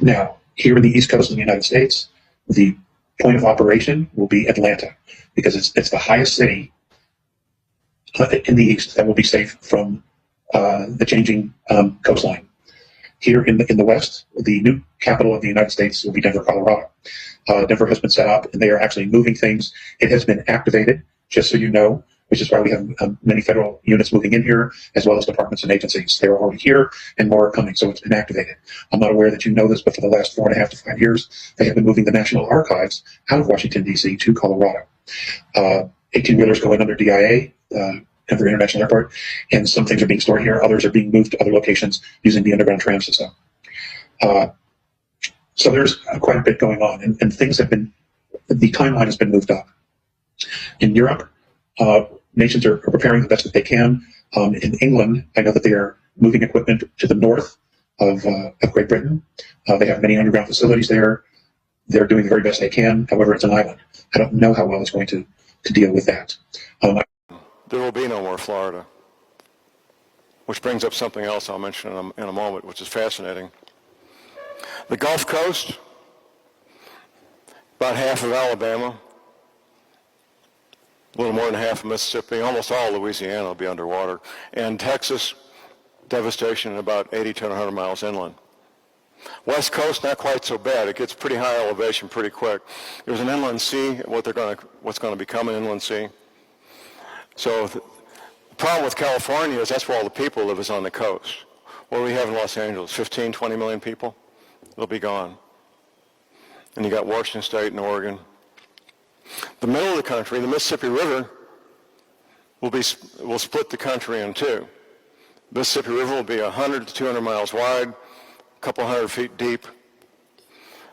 Now, here in the East Coast of the United States, the point of operation will be Atlanta, because it's the highest city in the East that will be safe from the changing coastline. Here in the West, the new capital of the United States will be Denver, Colorado. Denver has been set up, and they are actually moving things. It has been activated, just so you know, which is why we have many federal units moving in here, as well as departments and agencies. They are already here, and more are coming, so it's been activated. I'm not aware that you know this, but for the last 4.5 to 5 years, they have been moving the National Archives out of Washington, D.C. to Colorado. 18-wheelers go in under DIA, Denver International Airport, and some things are being stored here. Others are being moved to other locations using the underground tram system. So there's quite a bit going on, and things have been, the timeline has been moved up. In Europe, nations are preparing the best that they can. In England, I know that they are moving equipment to the north of Great Britain. They have many underground facilities there. They're doing the very best they can. However, it's an island. I don't know how well it's going to deal with that. There will be no more Florida, which brings up something else I'll mention in a moment, which is fascinating. The Gulf Coast, about half of Alabama, a little more than half of Mississippi, almost all Louisiana will be underwater, and Texas, devastation about 80 to 100 miles inland. West Coast, not quite so bad. It gets pretty high elevation pretty quick. There's an inland sea, what's going to become an inland sea. So the problem with California is that's where all the people live, is on the coast. What do we have in Los Angeles? 15, 20 million people? They'll be gone. And you got Washington State and Oregon. The middle of the country, the Mississippi River, will split the country in two. The Mississippi River will be 100 to 200 miles wide, a couple hundred feet deep.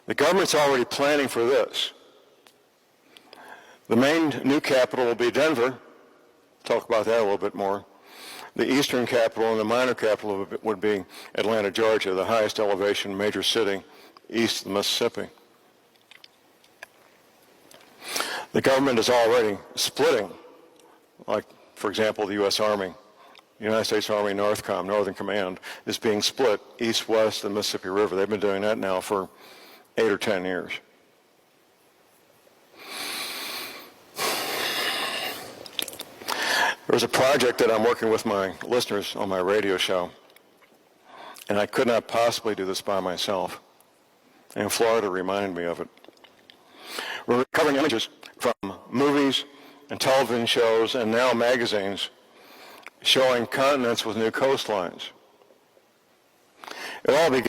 The government's already planning for this. The main new capital will be Denver. Talk about that a little bit more. The eastern capital and the minor capital would be Atlanta, Georgia, the highest elevation major city east of the Mississippi. The government is already splitting, like, for example, the U.S. Army. The United States Army NORTHCOM, Northern Command, is being split east-west of the Mississippi River. They've been doing that now for 8 or 10 years. There's a project that I'm working with my listeners on my radio show, and I could not possibly do this by myself. And Florida reminded me of it. We're recovering images from movies and television shows and now magazines showing continents with new coastlines. It all began